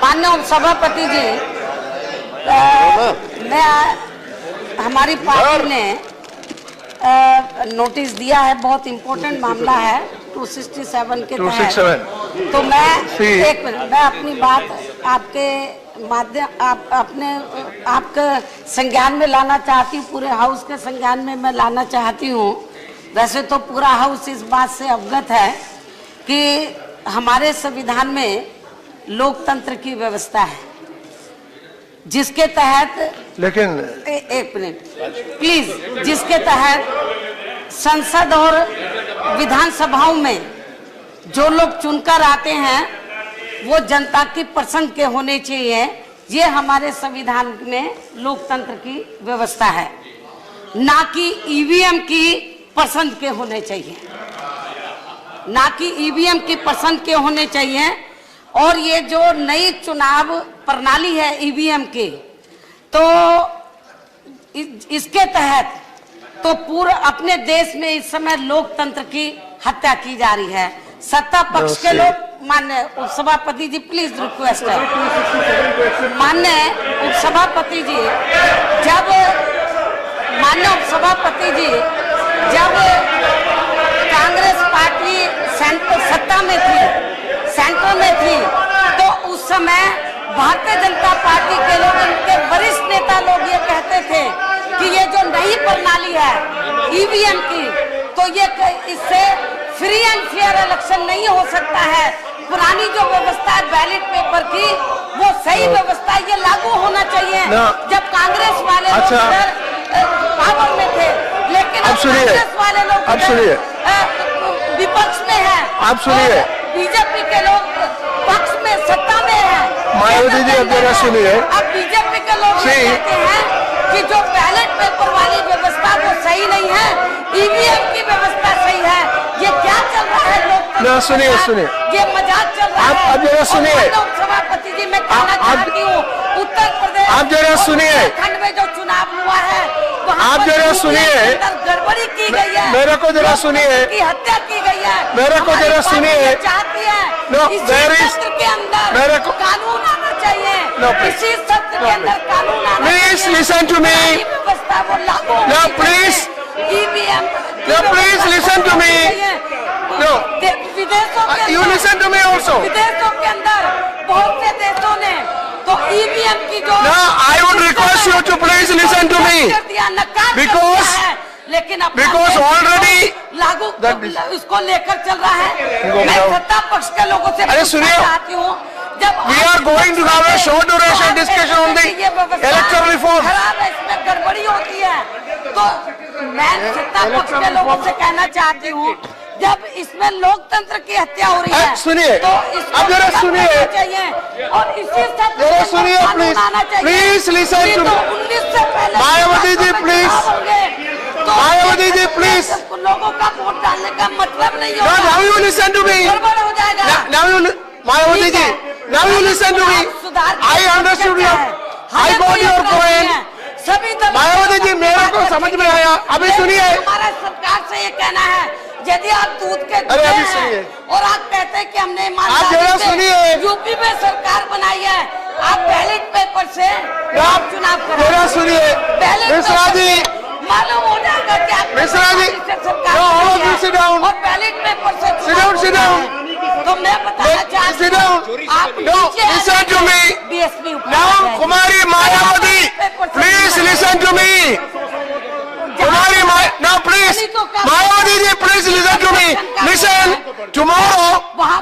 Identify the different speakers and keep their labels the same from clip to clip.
Speaker 1: मान्य उपसभापति जी, हमारी पार्टी ने नोटिस दिया है, बहुत इम्पोर्टेंट मामला है 267 के तहत। तो मैं एक मिनट, मैं अपनी बात आपके माध्यम आपके संज्ञान में लाना चाहती हूँ, पूरे हाउस के संज्ञान में मैं लाना चाहती हूँ। वैसे तो पूरा हाउस इस बात से अवगत है कि हमारे संविधान में लोकतंत्र की व्यवस्था है, जिसके तहत
Speaker 2: लेकिन
Speaker 1: एक मिनट प्लीज, जिसके तहत संसद और विधानसभाओं में जो लोग चुनकर आते हैं वो जनता की पसंद के होने चाहिए। ये हमारे संविधान में लोकतंत्र की व्यवस्था है, ना कि ईवीएम की पसंद के होने चाहिए, ना कि ईवीएम की पसंद के होने चाहिए। और ये जो नई चुनाव प्रणाली है ईवीएम की, तो इसके तहत तो पूरा अपने देश में इस समय लोकतंत्र की हत्या की जा रही है। सत्ता पक्ष के लोग, माननीय उपसभापति जी प्लीज रिक्वेस्ट है, माननीय उपसभापति जी, जब माननीय उपसभापति जी, जब कांग्रेस पार्टी सत्ता में थी, सेंटर में थी, तो उस समय भारतीय जनता पार्टी के लोग, इनके वरिष्ठ नेता लोग ये कहते थे कि ये जो नई प्रणाली है ईवीएम की, तो ये इससे फ्री एंड फेयर इलेक्शन नहीं हो सकता है। पुरानी जो व्यवस्था है बैलेट पेपर की, वो सही व्यवस्था, ये लागू होना चाहिए जब कांग्रेस वाले लोग पावर में थे। लेकिन अब कांग्रेस वाले लोग विपक्ष में है,
Speaker 2: आप सुनिए,
Speaker 1: बीजेपी के लोग पक्ष में, सत्ता में है।
Speaker 2: मायावती जी अब जरा सुनिए,
Speaker 1: अब बीजेपी के लोग कहते हैं कि जो बैलेट पेपर वाली व्यवस्था वो सही नहीं है, ईवीएम की व्यवस्था सही है। ये क्या चल रहा है लोग?
Speaker 2: सुनिए सुनिए,
Speaker 1: ये मजाक चल रहा है।
Speaker 2: अब जरा सुनिए,
Speaker 1: सभापति जी मैं कहना चाहती हूँ, उत्तर प्रदेश
Speaker 2: आप जरा सुनिए,
Speaker 1: खंड में जो चुनाव हुआ है
Speaker 2: आप जरा सुनिए,
Speaker 1: गड़बड़ी की गई है,
Speaker 2: मेरे को जरा सुनिए,
Speaker 1: की हत्या की गई है,
Speaker 2: मेरे को जरा सुनिए,
Speaker 1: चाहती है इसी सत्र के अंदर
Speaker 2: मेरे को
Speaker 1: कानून आना चाहिए, इसी सत्र के अंदर कानून आना चाहिए।
Speaker 2: प्लीज लिसन टू मी,
Speaker 1: व्यवस्था वो लागू,
Speaker 2: no please,
Speaker 1: EVM,
Speaker 2: no please listen to me, no
Speaker 1: विदेशों के,
Speaker 2: you listen to me also,
Speaker 1: विदेशों के अंदर बहुत से देशों ने तो ईवीएम की जो,
Speaker 2: no, I would request you to please listen to me, because already
Speaker 1: लागू इसको लेकर चल रहा है। मैं सत्ता पक्ष के लोगों से
Speaker 2: सुनिए,
Speaker 1: चाहती हूँ, जब
Speaker 2: we are going to have a short duration discussion on the electoral reform,
Speaker 1: इसमें गड़बड़ी होती है, तो मैं सत्ता पक्ष के लोगों से कहना चाहती हूँ, जब इसमें लोकतंत्र की हत्या हो रही है,
Speaker 2: सुनिए,
Speaker 1: तो इसको
Speaker 2: अब जरा सुनिए
Speaker 1: चाहिए और इसी
Speaker 2: जरा सुनिए, please listen to me, Mayawati ji please, Mayawati ji please,
Speaker 1: लोगों का वोट डालने का मतलब नहीं होगा।
Speaker 2: Now you listen to me,
Speaker 1: गड़बड़ हो जाएगा।
Speaker 2: Now you, Mayawati ji, now you listen to me, I understood you, I got your point.
Speaker 1: सभी
Speaker 2: मायावती जी मेरे को समझ में आया, अभी सुनिए,
Speaker 1: हमारा सरकार से ये कहना है, यदि आप दूध के
Speaker 2: अरे अभी सुनिए,
Speaker 1: और आप कहते हैं कि हमने
Speaker 2: आप जरा सुनिए,
Speaker 1: यूपी में सरकार बनाई है, आप बैलेट पेपर से आप चुनाव करें।
Speaker 2: जरा सुनिए मिश्रा जी,
Speaker 1: मालूम हो जाएगा कि आप
Speaker 2: मिश्रा जी,
Speaker 1: sit down और बैलेट पेपर से
Speaker 2: sit down,
Speaker 1: तो मैं बताना चाहती हूँ, आप
Speaker 2: listen to me,
Speaker 1: BSP
Speaker 2: now Kumari Mayawati, please listen to me, Kumari now please, Mayawati ji please listen to me, listen, tomorrow,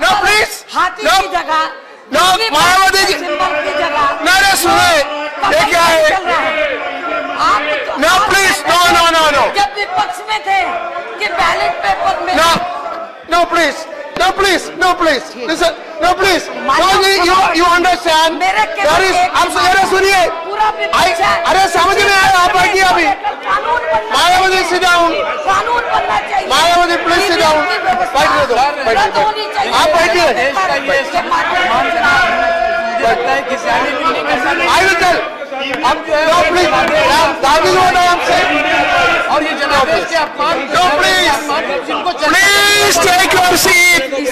Speaker 2: now please, no, Mayawati ji, मेरे सुने, ये क्या है? No please, no.
Speaker 1: जब विपक्ष में थे कि बैलेट पेपर में,
Speaker 2: No please, listen, no please, you understand? There is, आप सुनिए, अरे समझ में आया, आप बैठिए अभी, मायावती sit down,
Speaker 1: कानून बनना चाहिए,
Speaker 2: मायावती please sit down, बैठिए दो, आप बैठिए, I will tell, अब no please, that is what I am saying,
Speaker 3: और ये जनादेश के अपमान,
Speaker 2: no please take your seat, please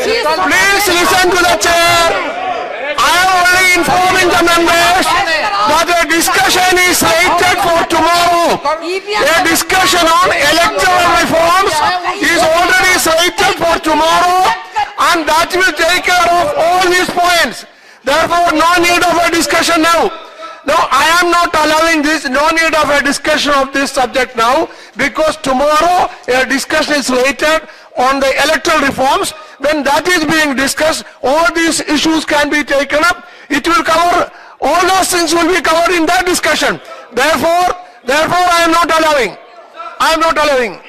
Speaker 2: listen to the chair. I am only informing the members that a discussion is slated for tomorrow. A discussion on electoral reforms is already slated for tomorrow, and that will take care of all these points. Therefore, no need of a discussion now. No, I am not allowing this, no need of a discussion of this subject now, because tomorrow a discussion is slated on the electoral reforms. When that is being discussed, all these issues can be taken up. It will cover, all those things will be covered in that discussion. Therefore, I am not allowing. I am not allowing.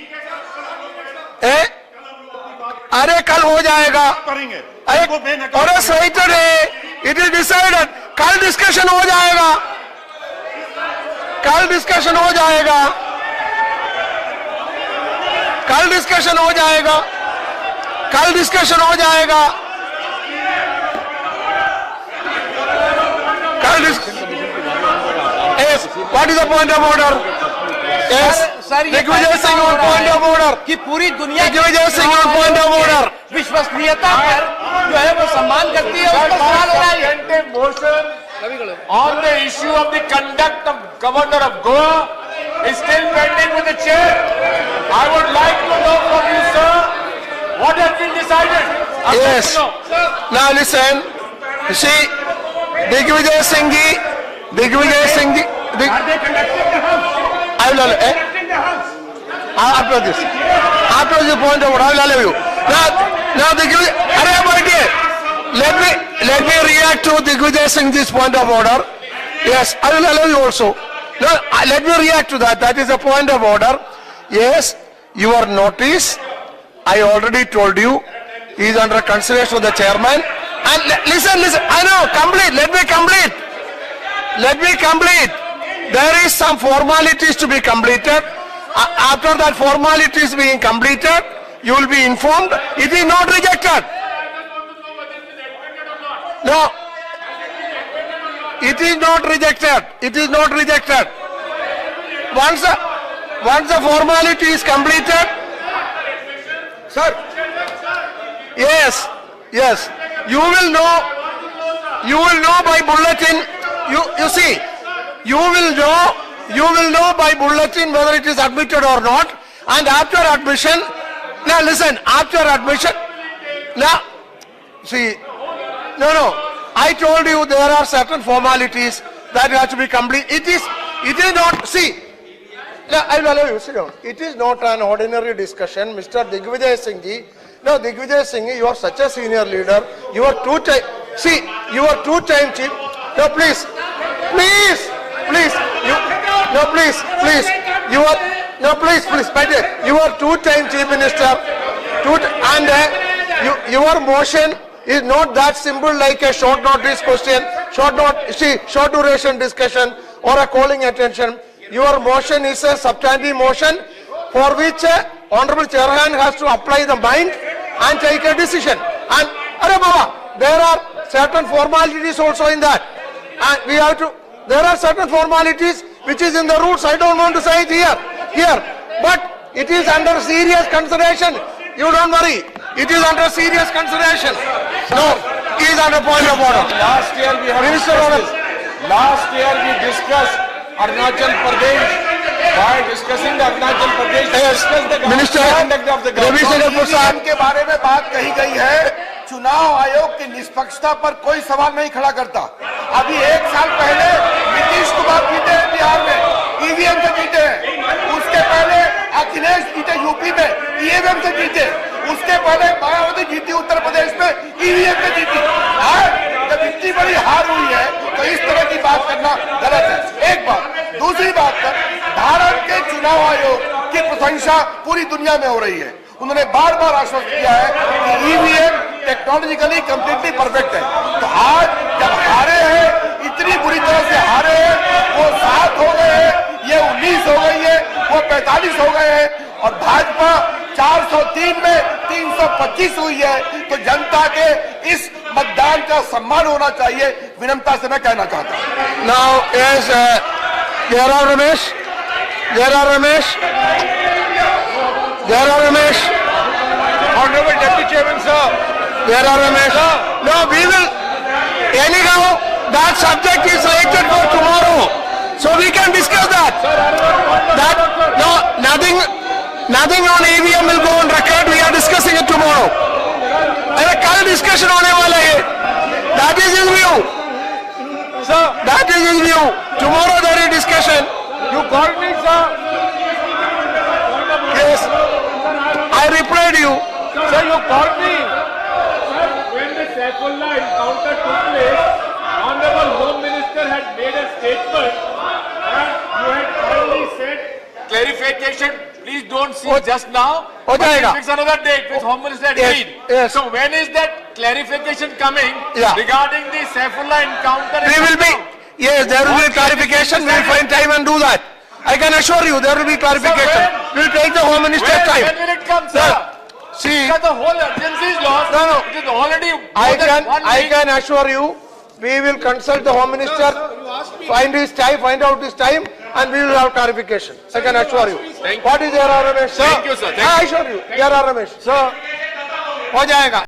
Speaker 2: अरे कल हो जाएगा, अरे slated है, it is decided, कल discussion हो जाएगा, कल डिस्कशन हो जाएगा, कल डिस्कशन हो जाएगा, कल डिस्कशन हो जाएगा, कल what is the point of order? Yes, Digvijay Singh on point of order.
Speaker 3: कि पूरी दुनिया
Speaker 2: Digvijay Singh on point of order.
Speaker 3: विश्वसनीयता पर जो है वो सम्मान करती है, उसका सवाल हो रहा है।
Speaker 4: Motion on the issue of the conduct of Governor of Goa is still pending with the chair. I would like to know from you, sir, what has been decided.
Speaker 2: Yes. Now listen. You see, Digvijay Singh ji,
Speaker 4: Are they conducting the house?
Speaker 2: I will allow. After this point of order, I will allow you. Now Digvijay, my dear, let me react to Digvijay Singh ji's point of order. Yes, I will allow you also. No, let me react to that. That is a point of order. Yes, your notice, I already told you, is under consideration of the chairman. And listen, I know, complete, let me complete. There is some formalities to be completed. After that formalities being completed, you will be informed. It is not rejected. No. It is not rejected. It is not rejected. Once the formality is completed, sir. Yes. You will know by bulletin. You see, you will know by bulletin whether it is admitted or not. And after admission, now listen. After admission, now see. No. I told you there are certain formalities that have to be complete. It is not. See. Now, I will allow you, sit down. It is not an ordinary discussion, Mr. Digvijay Singh ji. Now, Digvijay Singh, you are such a senior leader. You are two-time chief. No, please. You are two-time chief minister. Your motion is not that simple like a short notice question, short duration discussion or a calling attention. Your motion is a substantive motion for which Honorable Chairman has to apply the mind and take a decision. And there are certain formalities also in that. And there are certain formalities which is in the rules. I don't want to say it here. But it is under serious consideration. You don't worry. It is under serious consideration. No, it is under point of order.
Speaker 4: Last year we discussed Arunachal Pradesh. By discussing the Arunachal Pradesh,
Speaker 2: Minister Ravisankar Prasad
Speaker 3: के बारे में बात कही गई है। चुनाव आयोग की निष्पक्षता पर कोई सवाल नहीं खड़ा करता। अभी 1 साल पहले नीतीश कुमार जीते हैं बिहार में, ईवीएम से जीते हैं। उसके पहले अखिलेश जीते यूपी में, ईवीएम से जीते। उसके पहले मायावती जीती उत्तर प्रदेश में, ईवीएम से जीती। जब इतनी बड़ी हार हुई है तो इस तरह की बात करना गलत है। एक बात। दूसरी बात पर भारत के चुनाव आयोग की प्रशंसा पूरी दुनिया में हो रही है। उन्होंने बार-बार आश्वस्त किया है कि ईवीएम टेक्नोलॉजिकली कंप्लीटली परफेक्ट है। तो आज जब हारे हैं, इतनी बुरी तरह से हारे हैं, वो 7 हो गए हैं, ये 19 हो गई है, वो 45 हो गए हैं और भाजपा 403 में 325 हुई है। तो जनता के इस मतदान का सम्मान होना चाहिए, विनम्रता से मैं कहना चाहता हूँ।
Speaker 2: Now, yes, Jairam Ramesh.
Speaker 4: Honorable Deputy Chairman, sir.
Speaker 2: Jairam Ramesh. No, we will, anyhow, that subject is selected for tomorrow. So we can discuss that. That, no, nothing on EVM will go on record. We are discussing it tomorrow. अरे कल discussion होने वाला है. That is his view.
Speaker 4: Sir,
Speaker 2: That is his view. Tomorrow there is discussion.
Speaker 4: you called me, sir.
Speaker 2: Yes. I replied you.
Speaker 4: Sir, you called me.
Speaker 5: When the Saifullah encounter took place, Honorable Home Minister had made a statement and you had already said
Speaker 4: Clarification, please don't see just now.
Speaker 2: हो जाएगा.
Speaker 4: Fix another date which Home Minister had
Speaker 2: Yes,
Speaker 4: agreed.
Speaker 2: yes.
Speaker 4: So when is that clarification coming
Speaker 2: Yeah.
Speaker 4: regarding the Saifullah encounter? in
Speaker 2: We will be,
Speaker 4: Lucknow?
Speaker 2: yes, there will be clarification. We will find time and do that. I can assure you there will be clarification.
Speaker 4: Sir,
Speaker 2: We will take the Home Minister's
Speaker 4: When
Speaker 2: time.
Speaker 4: will it come, sir?
Speaker 2: Sir, see,
Speaker 4: Sir, the whole urgency is lost.
Speaker 2: No, no.
Speaker 4: It is already
Speaker 2: I
Speaker 4: more than 1
Speaker 2: I
Speaker 4: week.
Speaker 2: can assure you, we will consult the Home Minister, find his time, find out his time, and we will have clarification. I can assure you.
Speaker 4: Thank you.
Speaker 2: What is there, Ramesh?
Speaker 4: Thank you, sir. Thank
Speaker 2: I assure you, there, Ramesh. Sir, हो जाएगा.